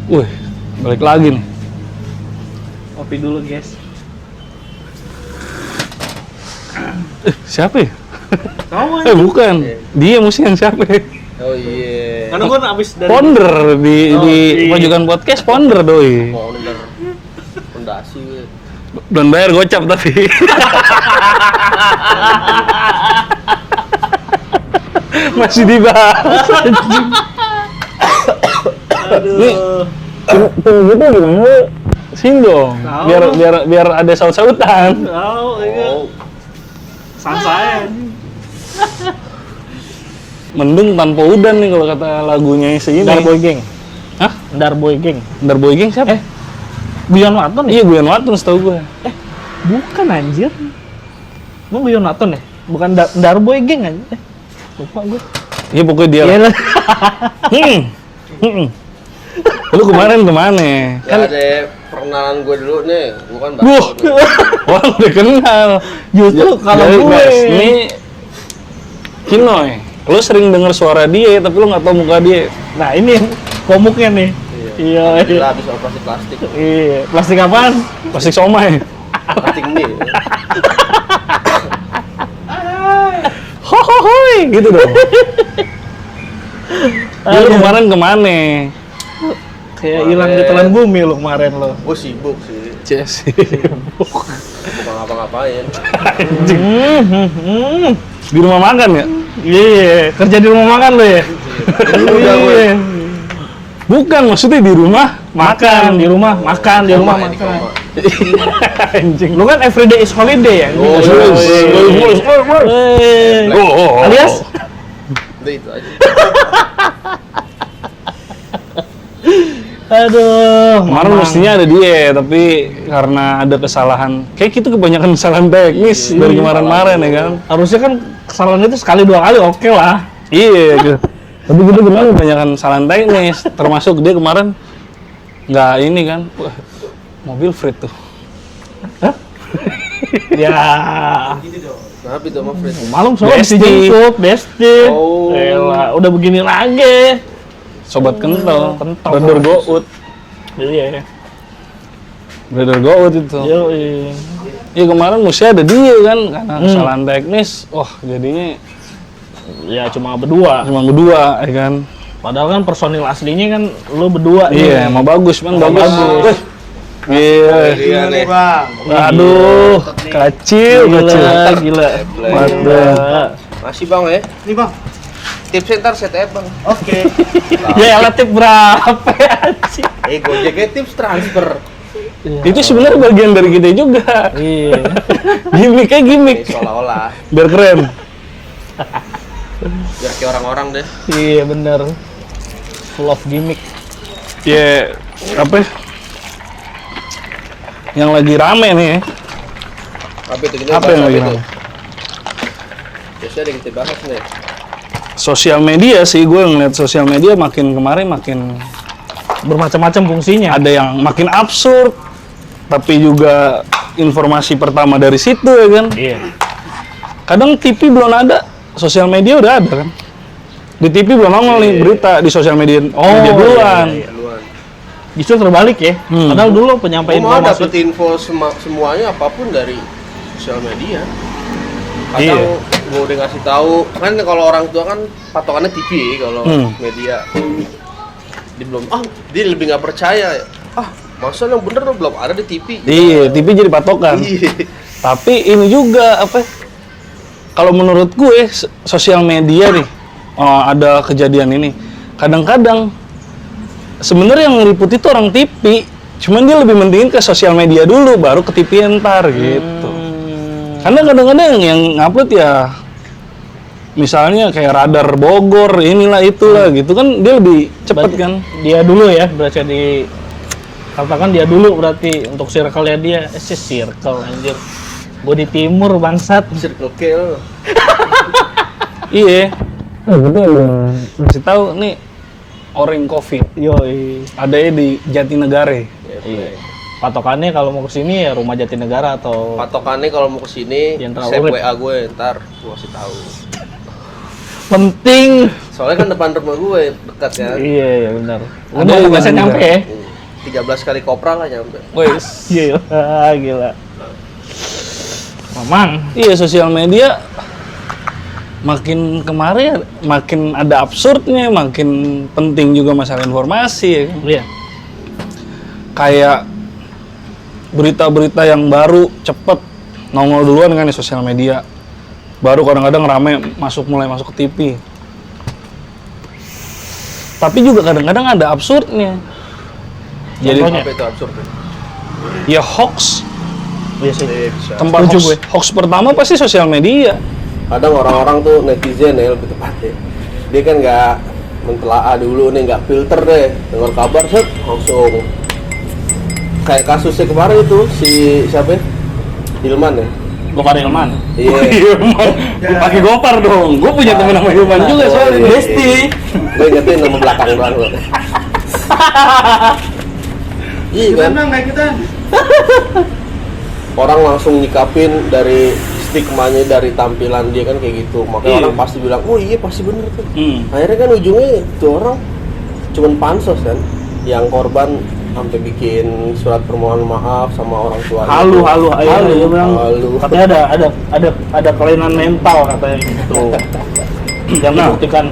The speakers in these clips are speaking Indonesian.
Wih, balik lagi nih. Kopi dulu guys. Siapa ya? Tahu aja. Bukan. Dia mesti yang siapa ya? Oh iya. Karena gue abis dari Founder di iya. Pojokan Podcast, founder doi. Founder. Fondasi gue. Belum bayar gocap tapi. Masih dibahas. Aduh. Tuh gitu gimana? Sini dong. Tahu. Biar ada saut-sautan. Tahu ya. Oh. Santai. Mendung tanpa udan nih kalau kata lagunya si ini. Darboy Gang. Hah? Darboy Gang. Darboy Gang siapa? Guyon Waton ya? Iya, Guyon Waton setahu gue. Bukan anjir. Emang Guyon Waton ya? Bukan Darboy Gang anjir. Lupa gue. Iya pokoknya dia. Iya Lah. lah. Lu kemarin kemana? Kan ada perkenalan gue dulu nih, bukan Wah, orang udah kenal. Justru kalau Jadi, gue Bas, ini Kinoy. Lu sering denger suara dia, tapi lu nggak tahu muka dia. Nah ini yang komuknya nih. Iya. Gila habis operasi plastik. Iya. Plastik apaan? Plastik somai. Plastik nih. Hohohoi, gitu dong. Lu kemarin kemana? Kayak hilang di telan bumi lo kemarin lo. Gue sibuk sih. Jesse. Bukan ngapa-ngapain. Di rumah makan ya? Iya, kerja di rumah makan lo ya? Udah gue. Iya. Bukan, maksudnya di rumah Makan di rumah, makan di rumah Koma, makan. koma. anjing. Lu kan everyday is holiday ya? Oh, Eh. Oh. Alias? Udah itu aja. Aduh, Kemarin Mamang. mestinya ada dia, tapi karena ada kesalahan, kayak gitu kebanyakan kesalahan teknis dari kemarin-kemarin ya kan? Harusnya kan kesalahan itu sekali dua kali oke lah. Iya, gitu. Tapi gitu gimana kebanyakan kesalahan teknis, termasuk dia kemarin nggak ini kan, wah, mobil Frit tuh. Ya, Kenapa itu sama Fred? malum soalnya Besti. dijemput, Besti. Oh. Elah, udah begini lagi. Sobat kental, Kental. brother gout, Iya. brother gout itu. Yoi. Iya kemarin mesti ada dia kan, karena kesalahan teknis, wah jadinya Ya cuma berdua. cuma berdua ya kan. Padahal kan personil aslinya kan lu berdua. Iya, emang bagus man, bagus. bagus. Iya. Iya nih. Aduh, kacil, Gila, gila. Mantap. Masih bang ya? Nih bang, Tipsnya ntar saya tanya bang. oke. Ya elah tip berapa ya anjing? Gojeknya tips transfer. Itu sebenarnya bagian dari kita juga. Iya. Gimiknya gimmick, Seolah-olah. biar keren. Biar kayak orang-orang deh. Iya bener. Full of gimmick. Ya, apa? Yang lagi rame nih ya. Apa itu? Kita Apa bahas yang lagi itu? rame? Biasanya ada yang kita bahas nih. Sosial media sih, gue ngeliat sosial media makin kemarin makin Bermacam-macam fungsinya. ada yang makin absurd, tapi juga informasi pertama dari situ ya kan. Iya. Kadang TV belum ada, sosial media udah ada kan. Di TV belum nongol nih berita, di sosial media media duluan. iya. Duluan. Justru terbalik ya. Padahal dulu Gue penyampaian mau informasi. dapet info semuanya apapun dari sosial media. Iya. Kadang gue udah ngasih tahu kan kalau orang tua kan patokannya TV kalau media. Dia lebih nggak percaya. Masa yang bener belum ada di TV. Iya, TV jadi patokan. Iya. Tapi ini juga apa? Kalau menurut gue sosial media nih, ada kejadian ini. Kadang-kadang sebenarnya yang ngeliput itu orang TV, cuman dia lebih mentingin ke sosial media dulu, baru ke TV ntar gitu. Karena kadang-kadang yang ngupload ya, misalnya kayak radar Bogor, inilah itulah gitu kan, dia lebih cepet Berarti kan. Dia dulu ya, berarti katakan dia dulu berarti untuk circle-nya dia. Circle anjir. Gue di timur bangsat. Circle K. Iya. Betul. Masih tahu nih Orange Coffee. Yoi. Adanya di Jatinegara. Iya. Patokannya kalau mau kesini ya rumah Jatinegara atau Patokannya kalau mau kesini, Jenderal save Urip. WA gue ntar gue kasih tahu. penting. Soalnya kan depan rumah gue dekat ya. Iya, iya benar. Ada Udah yang biasa juga. nyampe ya. 13 kali kopra nggak nyampe. Wes. Gila. Memang. Iya, sosial media makin kemarin makin ada absurdnya, makin penting juga masalah informasi ya kan? Iya. Kayak berita-berita yang baru cepet nongol duluan kan di sosial media. Baru kadang-kadang rame mulai masuk ke TV. Tapi juga kadang-kadang ada absurdnya. Jadi Contohnya? Apa itu absurd? ya hoax. Iya sih. Bisa. Tempat Setuju gue. hoax pertama pasti sosial media. Kadang orang-orang tuh netizen ya lebih tepatnya. Dia kan nggak mentelaah dulu nih, nggak filter deh. Dengar kabar set langsung. Kayak kasusnya kemarin itu si siapa ya? Hilman ya. Gopar Hilman. Iya. Gue pakai Gopar dong. Gue punya temen nama Hilman juga soalnya. iya. Besti. Gue ingetin nama belakang doang loh. Iya kan? Orang langsung nyikapin dari stigmanya, dari tampilan dia kan kayak gitu. Makanya Iya. orang pasti bilang, oh iya pasti bener tuh. Hmm. Akhirnya kan ujungnya tuh orang cuman pansos kan, yang korban sampai bikin surat permohonan maaf sama orang tua. Halu. Dia bilang Halu. katanya ada kelainan mental katanya gitu. Yang Nah. membuktikan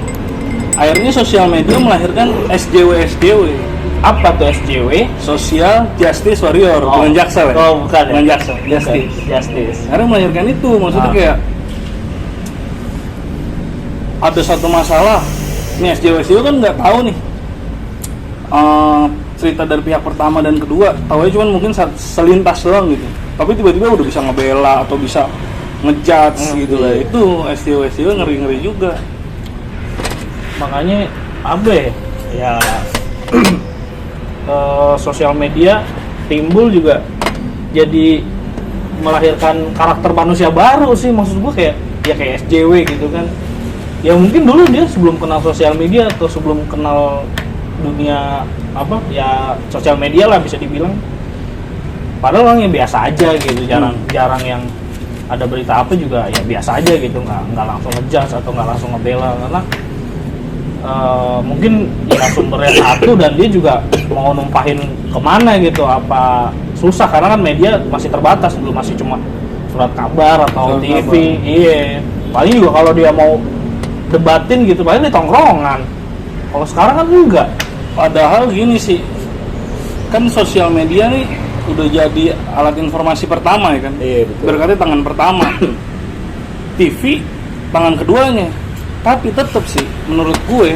Akhirnya sosial media melahirkan SJW. apa tuh SJW? Social Justice Warrior, bukan Jaksel ya? Oh, bukan ya? Bukan Jaksel, Justice. Justice. Akhirnya melahirkan itu, maksudnya Ah. kayak ada satu masalah, nih SJW kan nggak tahu nih cerita dari pihak pertama dan kedua, tahu cuma mungkin selintas doang gitu. Tapi tiba-tiba udah bisa ngebela atau bisa ngejudge gitu lah. iya. Itu SJW ngeri-ngeri juga. Makanya apa ya sosial media timbul juga jadi melahirkan karakter manusia baru sih, maksud gue kayak SJW gitu kan. Ya mungkin dulu dia sebelum kenal sosial media atau sebelum kenal dunia apa ya sosial media lah bisa dibilang, padahal orang yang biasa aja gitu, jarang yang ada berita apa juga ya biasa aja gitu, nggak langsung ngejudge atau nggak langsung ngebela karena mungkin ya sumbernya satu dan dia juga mau numpahin kemana gitu, apa susah karena kan media masih terbatas dulu, masih cuma surat kabar atau Surat TV. kabar. Iya, paling juga kalau dia mau debatin gitu paling di tongkrongan. Kalau sekarang kan enggak. Padahal gini sih, kan sosial media nih udah jadi alat informasi pertama ya kan? Iya, betul. Berarti tangan pertama. TV tangan keduanya. Tapi tetap sih menurut gue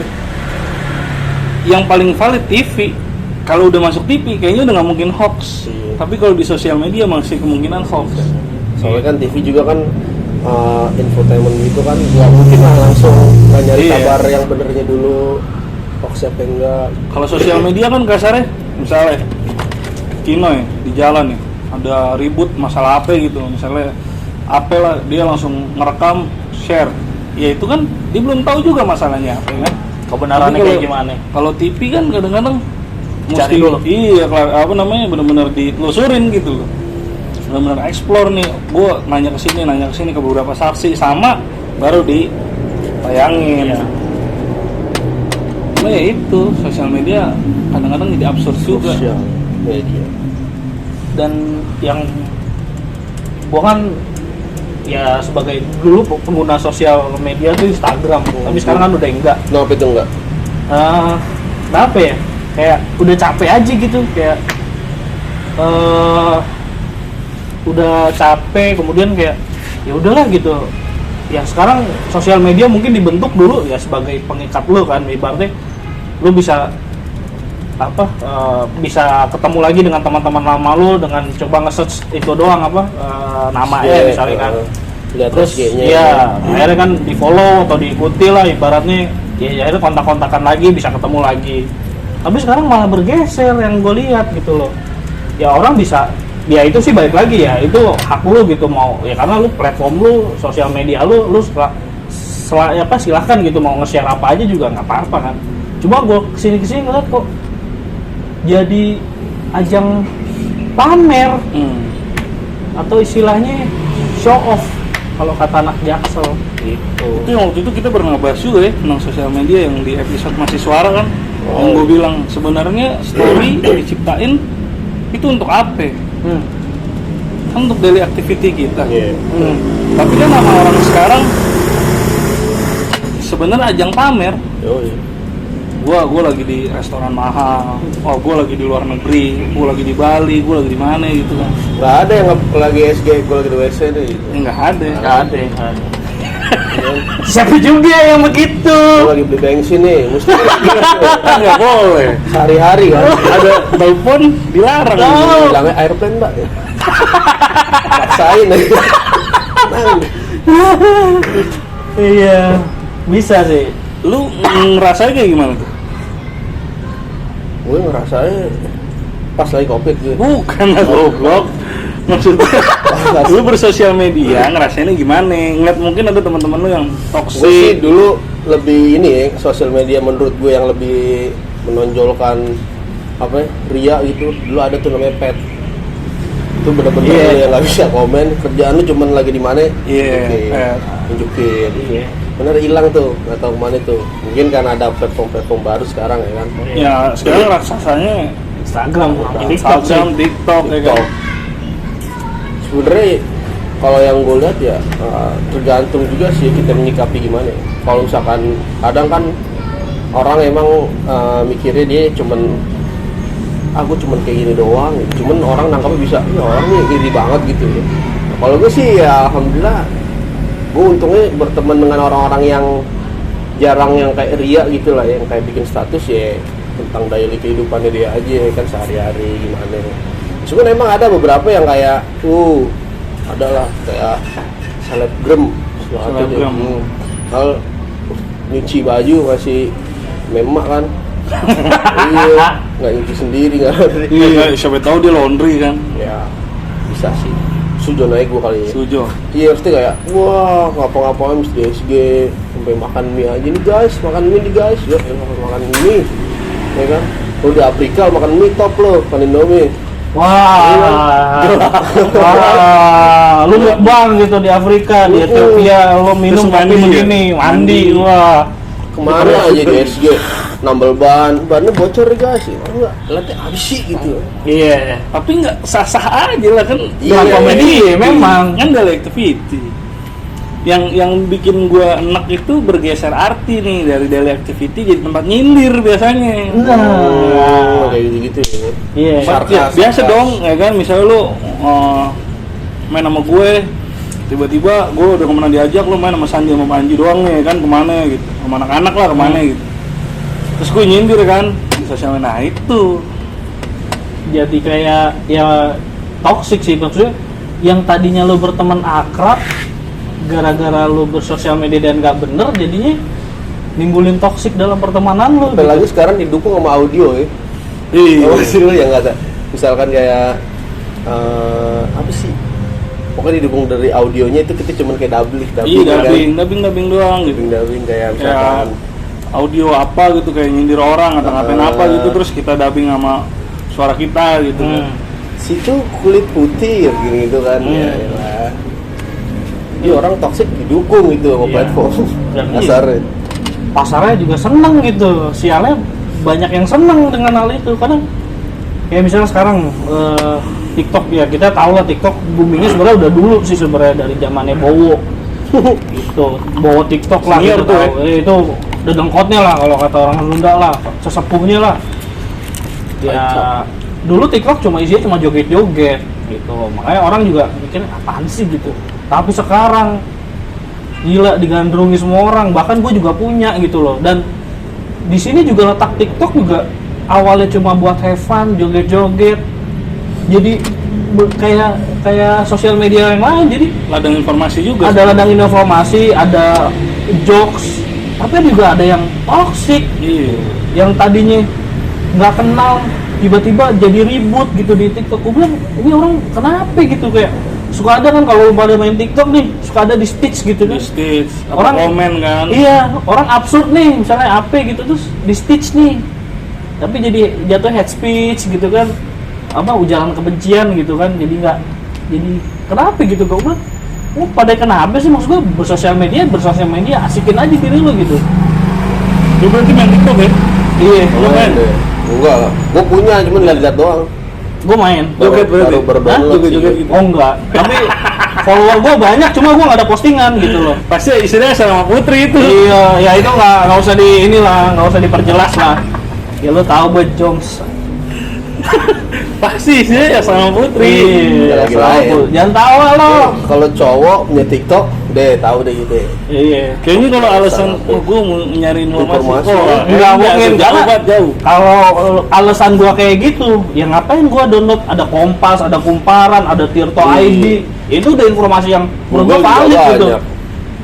yang paling valid TV. Kalau udah masuk TV kayaknya udah nggak mungkin hoax. Iya. Tapi kalau di sosial media masih kemungkinan hoax. Soalnya kan TV juga kan infotainment gitu kan, nggak mungkin lah langsung nggak nyari Iya. kabar yang benernya dulu, hoax apa enggak. Kalau sosial media kan kasarnya misalnya Kino ya di jalan ya ada ribut masalah apa gitu, misalnya apa lah dia langsung ngerekam share, ya itu kan dia belum tahu juga masalahnya apa kan. Kebenarannya Tapi kayak gimana? Kalau TV kan kadang-kadang Cari dulu. iya apa namanya benar-benar ditelusurin gitu loh, benar-benar explore nih, gua nanya ke sini ke beberapa saksi sama baru ditayangin. Iya. Nah ya itu sosial media kadang-kadang jadi absurd juga. Sosial media. Dan yang gua kan ya sebagai dulu pengguna sosial media tuh Instagram, tapi sekarang kan udah enggak. Kenapa itu enggak? Kenapa ya? Kayak udah capek aja gitu, kayak udah capek, kemudian kayak ya udahlah gitu. Ya sekarang sosial media mungkin dibentuk dulu ya sebagai pengikat lo kan, ibaratnya lo bisa bisa ketemu lagi dengan teman-teman lama lo dengan coba nge-search itu doang namanya misalnya kan. Lihat Terus SG-nya. ya akhirnya kan di follow atau diikuti lah ibaratnya, ya akhirnya kontak-kontakan lagi, bisa ketemu lagi. Tapi sekarang malah bergeser yang gue lihat gitu loh. Ya orang bisa, ya itu sih balik lagi ya, itu hak lu gitu mau ya, karena lu platform lu, sosial media lu silahkan gitu mau nge-share apa aja juga nggak apa-apa kan. Cuma gue kesini ngeliat kok jadi ajang pamer atau istilahnya show off kalau kata anak Jaksel gitu. Itu yang waktu itu kita pernah bahas juga ya tentang sosial media yang di episode Masih Suara kan. Yang gue bilang sebenarnya story diciptain itu untuk apa? Kan untuk daily activity kita. Iya. Tapi kan sama orang sekarang sebenarnya ajang pamer. Yoi. Gua lagi di restoran mahal, gua lagi di luar negeri, gua lagi di Bali, gua lagi di mana gitu kan. Nggak ada yang lagi SG, gue lagi di WC nih gitu. Nggak ada. Siapa juga yang begitu? Gue lagi beli bensin nih, mesti Nggak boleh. sehari-hari kan. Ada telepon dilarang. Bilangnya airplane mbak. Paksain aja. Iya, bisa sih. Lu ngerasain kayak gimana tuh? Gue ngerasain pas lagi covid gitu. Bukan lah goblok. Maksudnya lu bersosial media ngerasainnya gimana? Ngeliat mungkin ada teman-teman lu yang Gue sih toksik. dulu lebih ini ya, sosial media menurut gue yang lebih menonjolkan apa ya, ria gitu. Dulu ada tuh namanya pet. Itu bener-bener Iya. lu yang nggak bisa komen, kerjaan lu cuman lagi di mana? Iya, Nunjukin. pet. Nunjukin. Iya. Bener hilang tuh, nggak tahu kemana tuh. Mungkin karena ada platform-platform baru sekarang ya kan. Ya sekarang raksasanya Instagram, Instagram, TikTok, ya kan. Sebenarnya kalau yang gue lihat ya tergantung juga sih kita menyikapi gimana ya. Kalau misalkan kadang kan orang emang mikirnya dia aku cuman kayak gini doang, cuman orang nangkapnya bisa, ya orang nih iri banget gitu ya. Nah, kalau gue sih ya alhamdulillah, gue untungnya berteman dengan orang-orang yang jarang yang kayak ria gitu lah, yang kayak bikin status ya tentang daily kehidupannya dia aja kan sehari-hari gimana. Cuman emang ada beberapa yang kayak adalah kayak selebgram Selebgram. Kalau nyuci baju masih memak kan. Iya, nggak nyuci sendiri nggak. Iya, siapa tahu dia laundry kan. Ya bisa sih. Sujon aja gue kali ya. Sujo. Iya pasti kayak wah ngapa-ngapain mesti SG sampai makan mie aja nih guys, makan mie nih guys, ya makan mie, ya kan? Lu di Afrika makan mie top lo, makan Indomie. Wah, lu mukbang gitu di Afrika, di Ethiopia, lu minum Terus mandi kopi ya? begini, mandi, wah. Kemana aja di SG nambal bannya bocor nih guys, enggak, latih habis sih gitu. Iya. Tapi nggak sah-sah aja lah kan. Iya, Dalam komedi iya, memang. kan daily activity. Yang bikin gua enak itu bergeser arti nih dari daily activity jadi tempat nyindir biasanya. Kayak gitu-gitu ya. Iya. Sarkas. Biasa dong, ya kan? Misalnya lu main sama gue, tiba-tiba gue udah kemana diajak, lu main sama Sandi sama Panji doang nih, kan kemana gitu, sama anak-anak lah kemana gitu. Terus gue nyindir kan di sosial media. Nah itu Jadi kayak ya toxic sih maksudnya. Yang tadinya lu berteman akrab, gara-gara lu bersosial media dan nggak bener, jadinya nimbulin toxic dalam pertemanan lu. Apalagi sekarang didukung sama audio ya. Apa sih lu yang kata misalkan kayak apa sih? Pokoknya didukung dari audionya itu kita cuman kayak dubbing Iya, kan? dubbing doang gitu. Dubbing kayak Kayak misalkan audio apa gitu, kayak nyindir orang atau ngapain apa gitu, terus kita dubbing sama suara kita gitu kan. situ kulit putih ya gini gitu kan. Ya lah. Jadi orang toksik didukung itu sama Iya. platform. Dan Kasarnya. Pasarnya juga seneng gitu, sialnya banyak yang seneng dengan hal itu. Kadang kayak misalnya sekarang TikTok ya, kita tahu lah TikTok boomingnya sebenarnya udah dulu sih sebenarnya dari zamannya Bowo. Gitu, Bowo TikTok lah Senior gitu, tuh tahu. Itu udah dengkotnya lah kalau kata orang Sunda lah, sesepuhnya lah. Ya dulu TikTok isinya joget-joget gitu, makanya orang juga mikir apaan sih gitu. Tapi sekarang gila digandrungi semua orang, bahkan gue juga punya gitu loh. Dan di sini juga letak TikTok juga awalnya cuma buat have fun, joget-joget. Jadi kayak sosial media yang lain, jadi Ladang informasi juga. ada ladang informasi, ada jokes, tapi juga ada yang toxic, Iya. yang tadinya nggak kenal tiba-tiba jadi ribut gitu di TikTok. Gue bilang ini orang kenapa gitu, kayak suka ada kan kalau pada main TikTok nih suka ada di speech gitu Di kan. stage, apa Orang- komen kan. Iya, orang absurd nih, misalnya apa gitu terus di stitch nih. Tapi jadi jatuh head speech gitu kan. Apa ujaran kebencian gitu kan. Jadi kenapa gitu gue bilang, pada kenapa sih, maksud gue bersosial media asikin aja diri lu gitu. Lu berarti main TikTok ya? Iya, lu main. deh. Enggak lah, gue punya cuman lihat doang. Gue main. Baru download sih. Joget. Oh enggak, tapi follower gue banyak, cuma gue nggak ada postingan gitu loh. Pasti isinya sama Putri itu. Iya, ya itu nggak usah nggak usah diperjelas lah. Ya lu tahu buat Joms. Pasti isinya ya sama Putri. Iya, lagi lain. Jangan tawa lo. Kalau cowok punya TikTok, deh tahu deh gitu. Iya. Kayaknya kalau alasan gue mau nyari informasi, Informasi. Nggak mungkin, jauh karena- banget jauh. Kalau alasan gua kayak gitu, ya ngapain gua download ada Kompas, ada Kumparan, ada Tirto ID. Itu udah informasi yang menurut gua Google valid juga gitu. banyak.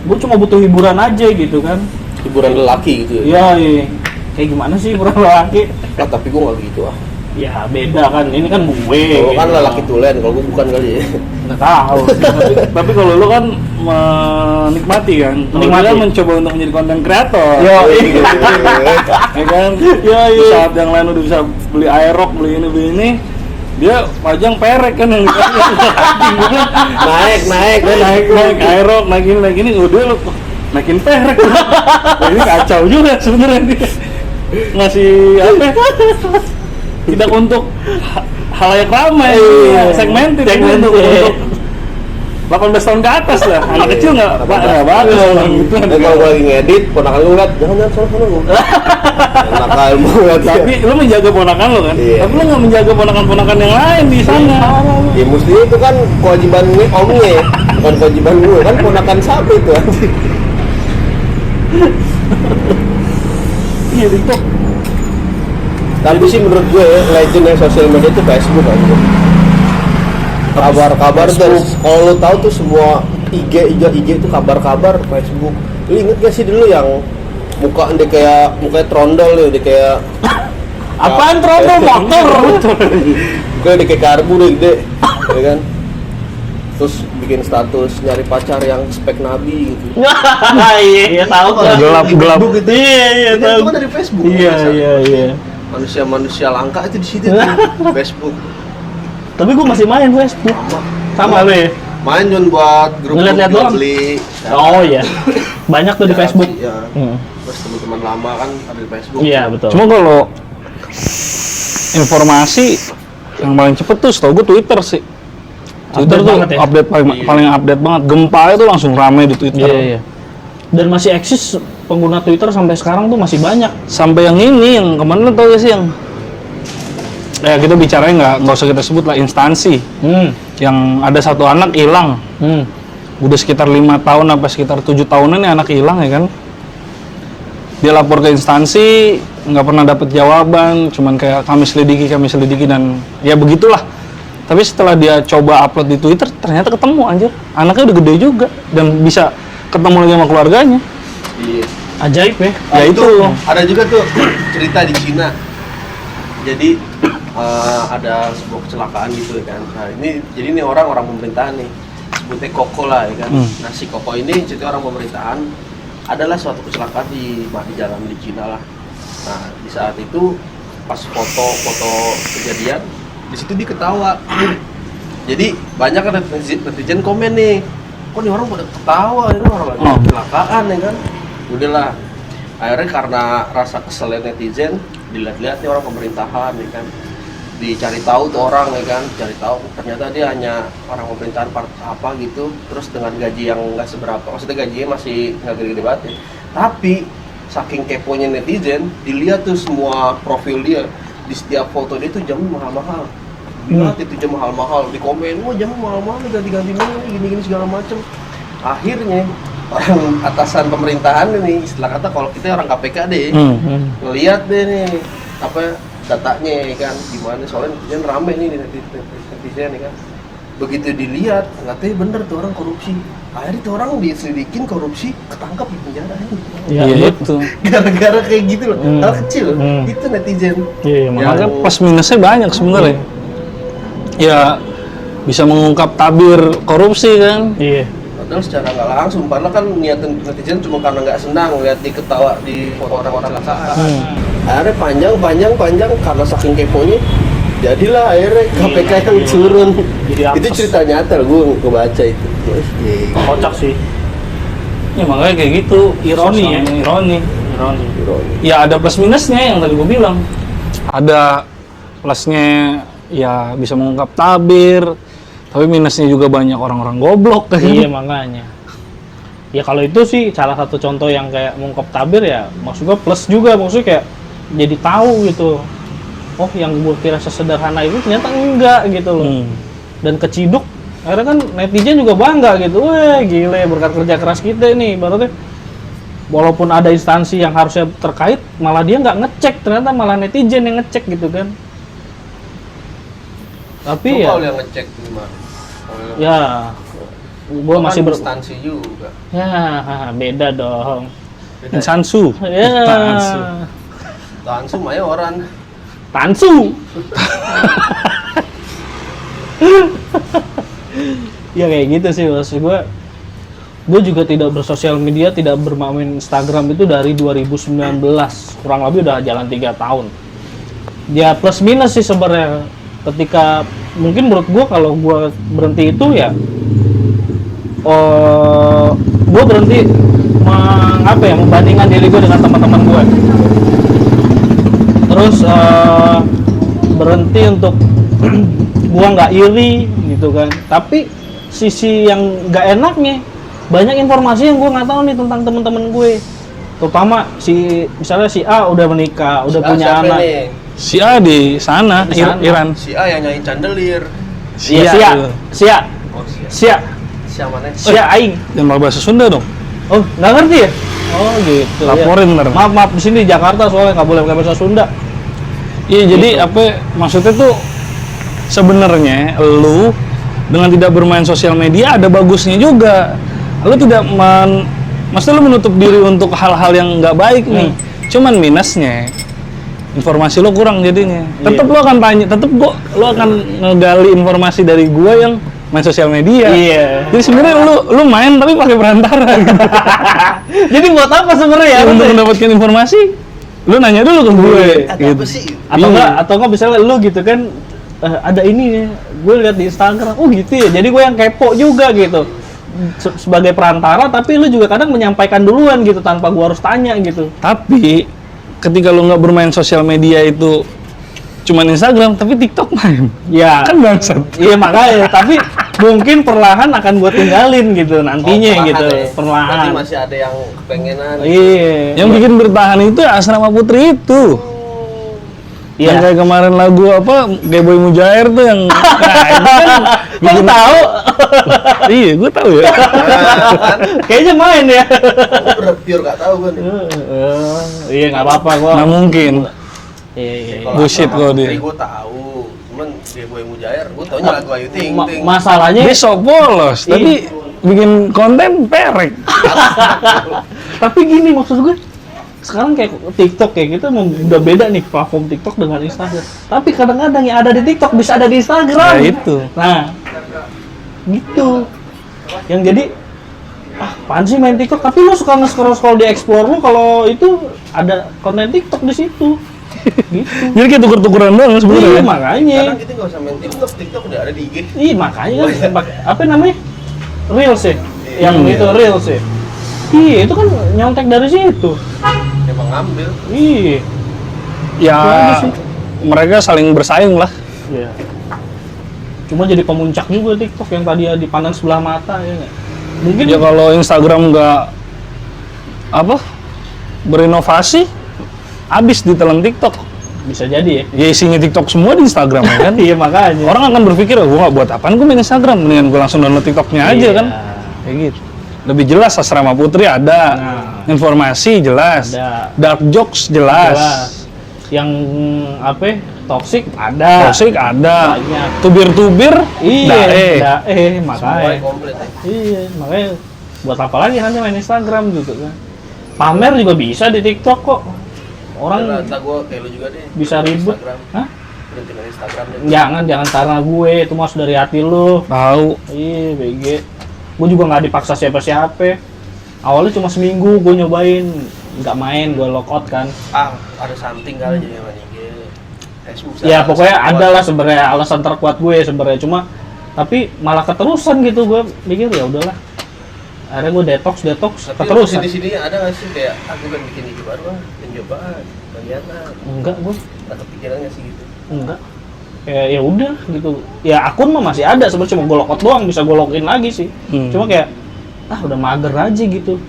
Gua cuma butuh hiburan aja gitu kan. Hiburan lelaki gitu ya. Iya, iya. Kayak gimana sih hiburan lelaki? Ah, tapi gue nggak gitu ah. Ya beda kan, ini kan gue. Kalau kan gitu. lelaki tulen, kalau gue bukan kali ya. Nggak tahu. Tapi kalau lu kan menikmati kan, Menikmati. dia mencoba untuk menjadi konten kreator. Yo, Ya kan? Iya, Di iya. saat yang lain udah bisa beli aerok, beli ini, dia pajang perek kan yang naik. naik aerok, naik ini, udah lu naikin perek. Wah, ini kacau juga sebenarnya dia. Ngasih apa? Tidak untuk halayak ramai, Iya. segmented, Segmented. untuk 18 tahun ke atas lah. Anak kecil nggak bagus orang gitu. Kalau gue lagi ngedit, ponakan lu ngeliat, jangan sono lu. Nakal banget. Tapi lu menjaga ponakan lo kan? Iya. Tapi lu nggak menjaga ponakan-ponakan yang lain di sana. Ya mesti itu kan kewajiban gue omnya, bukan kewajiban gue kan ponakan siapa itu anjing. Iya, TikTok. Tapi sih menurut gue legend yang sosial media itu Facebook aja. Kabar-kabar terus kalau lo tahu tuh semua IG itu kabar-kabar Facebook. Lu inget gak sih dulu yang mukanya kayak trondol dia kayak Apaan trondol motor? Kayak dia kayak karbu deh gede, ya kan? Terus bikin status nyari pacar yang spek nabi gitu. Iya, tahu kan. Gelap. Gitu. Iya, Itu kan dari Facebook. Iya. Manusia langka itu di situ tuh, Facebook. Tapi gua masih main Facebook. Sama lu ya? Main cuma buat grup Ngeliat-liat jual doang. beli. Oh iya. Banyak tuh di Ya, Facebook. Ya. Hmm. Terus teman-teman lama kan ada di Facebook. Iya, betul. Cuma kalau informasi yang paling cepet tuh setahu gue Twitter sih. Twitter Update tuh banget ya? update paling update banget. Gempa itu langsung rame di Twitter. Iya. Dan masih eksis pengguna Twitter sampai sekarang tuh masih banyak. Sampai yang ini yang kemarin lo tau gak sih yang ya kita bicaranya nggak usah kita sebut lah, instansi yang ada satu anak hilang udah sekitar 5 tahun apa sekitar 7 tahunan nih anak hilang ya kan, dia lapor ke instansi nggak pernah dapet jawaban, cuman kayak kami selidiki dan ya begitulah. Tapi setelah dia coba upload di Twitter ternyata ketemu anjir, anaknya udah gede juga dan bisa ketemu lagi sama keluarganya. Iya. Ajaib ya. Ya itu. Ada juga tuh cerita di Cina. Jadi ada sebuah kecelakaan gitu ya kan. Nah ini orang pemerintahan nih, sebutnya Koko lah ya kan. Nah si Koko ini cerita orang pemerintahan adalah suatu kecelakaan di jalan di Cina lah. Nah di saat itu pas foto kejadian di situ dia ketawa. Jadi banyak kan netizen komen nih, kok nih orang pada ketawa, ini orang lagi kecelakaan ya kan. Udahlah, akhirnya karena rasa kesel netizen dilihat-lihat nih orang pemerintahan ya kan, dicari tahu tuh orang ya kan, cari tahu ternyata dia hanya orang pemerintahan apa gitu, terus dengan gaji yang nggak seberapa, maksudnya gajinya masih nggak gede-gede banget ya. Tapi saking keponya netizen, dilihat tuh semua profil dia, di setiap foto dia tuh jamnya mahal-mahal, dilihat itu jam mahal-mahal, di komen, wah jamnya mahal-mahal, ganti-ganti gini-gini segala macem. Akhirnya orang atasan pemerintahan ini istilah kata kalau kita orang KPK deh ngelihat deh nih apa datanya ya kan gimana, soalnya netizen rame nih netizen ya kan. Begitu dilihat katanya bener tuh orang korupsi, akhirnya tuh orang diselidikin korupsi, ketangkap di penjara ini. Iya, itu. Gara-gara kayak gitu loh, hal kecil itu netizen. Iya, Makanya pas minusnya banyak sebenarnya. Ya bisa mengungkap tabir korupsi kan. Iya. Padahal secara nggak langsung, padahal kan niatan netizen cuma karena nggak senang lihat dia ketawa di foto orang-orang kecelakaan. Akhirnya panjang karena saking keponya, jadilah akhirnya KPK yang turun. Jadi Itu apes. cerita nyata, gue ngebaca itu. Kocak sih. Ya makanya kayak gitu. Ironi ya. Ironi. Ironi. Ya ada plus minusnya yang tadi gue bilang. Ada plusnya ya bisa mengungkap tabir, tapi minusnya juga banyak orang-orang goblok. Iya makanya. Ya kalau itu sih salah satu contoh yang kayak mengungkap tabir ya, maksud gua plus juga, maksudnya kayak jadi tahu gitu. Oh yang gua kira sesederhana itu ternyata enggak gitu loh. Dan keciduk, akhirnya kan netizen juga bangga gitu. Weh gile berkat kerja keras kita nih, berarti walaupun ada instansi yang harusnya terkait, malah dia nggak ngecek, ternyata malah netizen yang ngecek gitu kan. Tapi Coba ya, yang ngecek gimana? ya gua masih instansi juga. ya beda dong. Beda ya? Insansu. Ya. Tansu. Tansu mayoran. Tansu. Ya kayak gitu sih maksud gue. Gue juga tidak bersosial media, tidak bermain Instagram itu dari 2019. Kurang lebih udah jalan 3 tahun. Ya plus minus sih sebenarnya. Ketika mungkin menurut gue kalau gue berhenti itu ya, gue berhenti membandingkan diri gue dengan teman-teman gue. Terus berhenti untuk gua nggak iri gitu kan. Tapi sisi yang nggak enaknya, banyak informasi yang gua nggak tahu nih tentang teman-teman gue. Terutama misalnya si A udah menikah, udah punya anak. Nih? Si A di sana, Di sana. Iran. Si A yang nyanyi candelir. Iya, Sia. Oh, Sia. Sia mana? Sia aing. Jangan bahasa Sunda dong. Oh, nggak ngerti ya? Oh, gitu. Laporin ya. ntar. Maaf di sini di Jakarta soalnya nggak boleh pakai bahasa Sunda. Iya, jadi Gitu. apa maksudnya tuh sebenarnya lu dengan tidak bermain sosial media ada bagusnya juga. Lu tidak maksudnya lu menutup diri untuk hal-hal yang nggak baik nih. Cuman minusnya informasi lo kurang jadinya. Tetap lo akan tanya, tetap lo akan ngegali informasi dari gua yang main sosial media. Iya. Jadi sebenarnya lu main tapi pakai perantara. Gitu. Jadi buat apa sebenarnya ya? Untuk mendapatkan informasi, lu nanya dulu ke gue. Ada apa sih? Atau enggak misalnya lu gitu kan, ada ini nih, gue lihat di Instagram, oh gitu ya. Jadi gue yang kepo juga gitu. Sebagai perantara, tapi lu juga kadang menyampaikan duluan gitu tanpa gue harus tanya gitu. Tapi ketika lu nggak bermain sosial media itu cuman Instagram, tapi TikTok main. Ya. Kan bangsat. Iya makanya, tapi mungkin perlahan akan gue tinggalin gitu nantinya gitu, perlahan. Berarti masih ada yang kepengenan. Iya. Yang bikin bertahan itu Asrama Putri itu. Iya. Yang kayak kemarin lagu apa, Gayboy Mujair tuh yang nah, itu kan Kok tahu? iya, gue tahu ya. Kayaknya main ya. Udah pure gak tahu gue nih. Iya nggak apa-apa gua. Nah mungkin. Iya. Bullshit kalau dia. Gue tahu. Cuman dia Boy Mujair, gue taunya lagu Ayu Ting Ting. Masalahnya Dia sok polos, tapi bikin konten perek. tapi gini maksud gue, sekarang kayak TikTok kayak gitu udah beda nih platform TikTok dengan Instagram. Tapi kadang-kadang yang ada di TikTok bisa ada di Instagram. Nah, itu. Nah, gitu. Yang jadi apaan sih main TikTok? Tapi lu suka nge-scroll di Explore lu kalau itu ada konten TikTok di situ. Gitu. Jadi kayak tuker-tukeran doang Iya, sebenarnya. makanya. Sekarang kita nggak usah main TikTok, TikTok udah ada di IG. Iya, makanya kan apa namanya? Reels ya. Yang itu Reels ya. Iya, itu kan nyontek dari situ. Emang ngambil. Iya. Ya, Bagus sih. mereka saling bersaing lah. Iya. Cuma jadi pemuncak juga TikTok yang tadi dipandang sebelah mata ya nggak? Mungkin Ya kalau Instagram nggak apa berinovasi, habis ditelan TikTok. bisa jadi ya. Ya isinya TikTok semua di Instagram ya kan. Iya makanya. Orang akan berpikir, oh, gua nggak buat apaan, gua main Instagram, mendingan gua langsung download TikToknya aja Iya. kan. Kayak gitu. Lebih jelas Asrama Putri ada, Nah. informasi jelas, Ada. dark jokes jelas, Yang apa? Toxic ada. toxic ada, Banyak. tubir-tubir, Iya. dae. Makanya. Semuanya komplit ya. Iya, makanya buat apa lagi nanti main Instagram gitu kan. Pamer juga bisa di TikTok kok. Orang Ternyata gue kayak lu juga deh. bisa ribut. Instagram. Hah? Berhenti dari Instagram deh. Jangan karena gue, itu mas dari hati lu. Tahu. Iya, BG. Gue juga nggak dipaksa siapa-siapa. Awalnya cuma seminggu gue nyobain, nggak main, gue logout kan. Ah, ada something kali jadi sama IG. Facebook. Ya pokoknya ada lah sebenarnya alasan terkuat gue sebenarnya, cuma tapi malah keterusan gitu. Gue mikir ya udahlah, Akhirnya gue detox Tapi terus. di sini ada nggak sih kayak aku kan bikin IG baru coba bagian Enggak gue, nggak kepikiran nggak sih gitu? enggak. Ya udah gitu. Ya akun mah masih ada sebenarnya, cuma gue login doang, bisa gue login lagi sih. Cuma kayak udah mager aja gitu.